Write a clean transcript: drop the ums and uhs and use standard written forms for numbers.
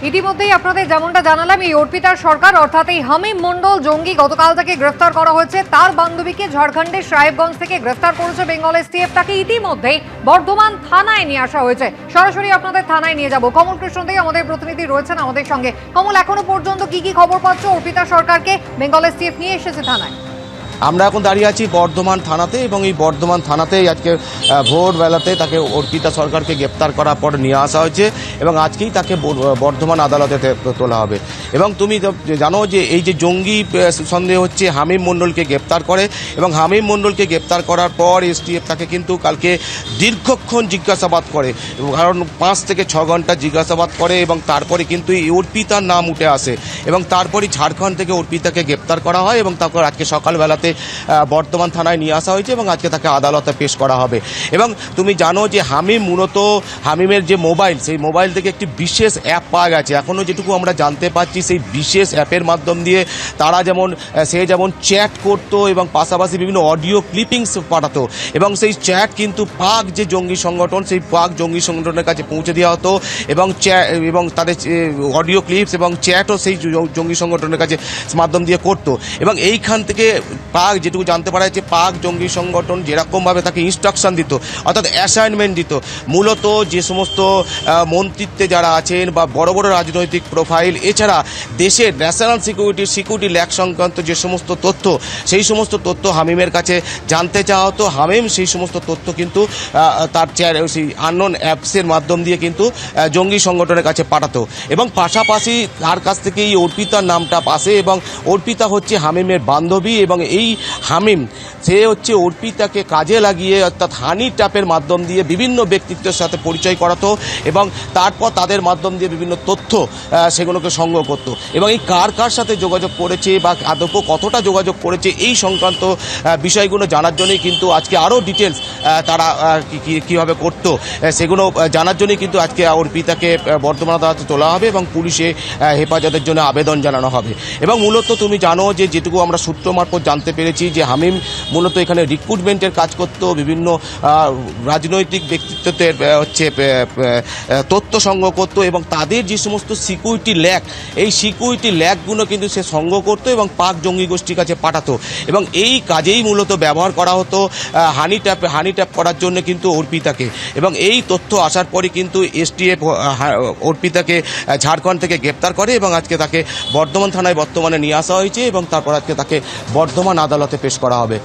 ইতিমধ্যেই আপনাদের যেমনটা জানালাম, এই অর্পিতার সরকার অর্থাৎ এই হামিম মন্ডল জঙ্গি গতকাল তাকে গ্রেফতার করা হয়েছে। তার বান্ধবীকে ঝাড়খণ্ডের সাহেবগঞ্জ থেকে গ্রেফতার করেছে বেঙ্গল এসটিএফ। তাকে ইতিমধ্যেই বর্ধমান থানায় নিয়ে আসা হয়েছে। সরাসরি আপনাদের থানায় নিয়ে যাব। কমল কৃষ্ণ দে আমাদের প্রতিনিধি রয়েছেন আমাদের সঙ্গে। কমল, এখনো পর্যন্ত কি কি খবর পাচ্ছ? অর্পিতা সরকারকে বেঙ্গল এসটিএফ নিয়ে এসেছে থানায়। আমরা এখন দাঁড়িয়ে আছি বর্ধমান থানাতে, এবং এই বর্ধমান থানাতেই আজকে ভোরবেলাতে তাকে অর্পিতা সরকারকে গ্রেপ্তার করার পর নিয়ে আসা হয়েছে এবং আজকেই তাকে বর্ধমান আদালতে তোলা হবে। এবং তুমি জানো যে এই যে জঙ্গি সন্দেহ হচ্ছে হামিম মণ্ডলকে গ্রেপ্তার করে, এবং হামিম মণ্ডলকে গ্রেপ্তার করার পর এসটিএফ তাকে কিন্তু কালকে দীর্ঘক্ষণ জিজ্ঞাসাবাদ করে, কারণ 5 থেকে 6 ঘন্টা জিজ্ঞাসাবাদ করে, এবং তারপরে কিন্তু এই অর্পিতার নাম উঠে আসে এবং তারপরে ঝাড়খণ্ড থেকে অর্পিতাকে গ্রেপ্তার করা হয় এবং তারপর আজকে সকালবেলাতে বর্ধমান থানায় নিয়ে আসা হয়েছে এবং আজকে তাকে আদালতে পেশ করা হবে। এবং তুমি জানো যে হামিম মূলত হামিমের যে মোবাইল, সেই মোবাইল থেকে একটি বিশেষ অ্যাপ পাওয়া গেছে। এখনও যেটুকু আমরা জানতে পারছি, সেই বিশেষ অ্যাপের মাধ্যম দিয়ে তারা যেমন চ্যাট করতো এবং পাশাপাশি বিভিন্ন অডিও ক্লিপিংস পাঠাতো, এবং সেই চ্যাট কিন্তু পাক যে জঙ্গি সংগঠন, সেই পাক জঙ্গি সংগঠনের কাছে পৌঁছে দেওয়া হতো, এবং তাদের অডিও ক্লিপস এবং চ্যাটও সেই জঙ্গি সংগঠনের কাছে মাধ্যম দিয়ে করতো। এবং এইখান থেকে পাক যেটুকু জানতে পারা যাচ্ছে, পাক জঙ্গি সংগঠন যেরকমভাবে তাকে ইনস্ট্রাকশন দিত, অর্থাৎ অ্যাসাইনমেন্ট দিত, মূলত যে সমস্ত মন্ত্রিত্বে যারা আছেন বা বড় বড় রাজনৈতিক প্রোফাইল, এছাড়া দেশের ন্যাশনাল সিকিউরিটি ল্যাক সংক্রান্ত যে সমস্ত তথ্য, সেই সমস্ত তথ্য হামিমের কাছে জানতে চাওয়া হতো। হামিম সেই সমস্ত তথ্য কিন্তু তার সেই আননোন অ্যাপসের মাধ্যম দিয়ে কিন্তু জঙ্গি সংগঠনের কাছে পাঠাতো, এবং পাশাপাশি তার কাছ থেকে এই অর্পিতার নামটা আসে, এবং অর্পিতা হচ্ছে হামিমের বান্ধবী, এবং এই হামিম সে হচ্ছে অর্পিতাকে কাজে লাগিয়ে, অর্থাৎ হানি ট্যাপের মাধ্যম দিয়ে বিভিন্ন ব্যক্তিত্বের সাথে পরিচয় করাতো, এবং তারপর তাদের মাধ্যম দিয়ে বিভিন্ন তথ্য সেগুলোকে সংগ্রহ করতো, এবং এই কার কার সাথে যোগাযোগ করেছে বা আদৌ কতটা যোগাযোগ করেছে এই সংক্রান্ত বিষয়গুলো জানার জন্যই কিন্তু আজকে আরও ডিটেলস তারা কীভাবে করতো সেগুলো জানার জন্যই কিন্তু আজকে অর্পিতাকে বর্ধমান আদালতে তোলা হবে এবং পুলিশে হেফাজতের জন্য আবেদন জানানো হবে। এবং মূলত তুমি জানো যে যেটুকু আমরা সূত্র মারফত জানতে পেরেছি যে হামিম মূলত এখানে রিক্রুটমেন্টের কাজ করতো, বিভিন্ন রাজনৈতিক ব্যক্তিত্বের তথ্য সংগ্রহ করতো, এবং তাদের যে সমস্ত সিকিউরিটি ল্যাক, এই সিকিউরিটি ল্যাকগুলো কিন্তু সে সংগ্রহ করতো এবং পাক জঙ্গি গোষ্ঠীর কাছে পাঠাতো, এবং এই কাজেই মূলত ব্যবহার করা হতো হানি ট্যাপ করার জন্য কিন্তু অর্পিতাকে। এবং এই তথ্য আসার পরে কিন্তু এসটিএফ অর্পিতাকে ঝাড়খণ্ড থেকে গ্রেপ্তার করে, এবং আজকে তাকে বর্ধমান থানায় বর্তমানে নিয়ে আসা হয়েছে, এবং তারপর আজকে তাকে বর্ধমান আদালতে পেশ করা হবে।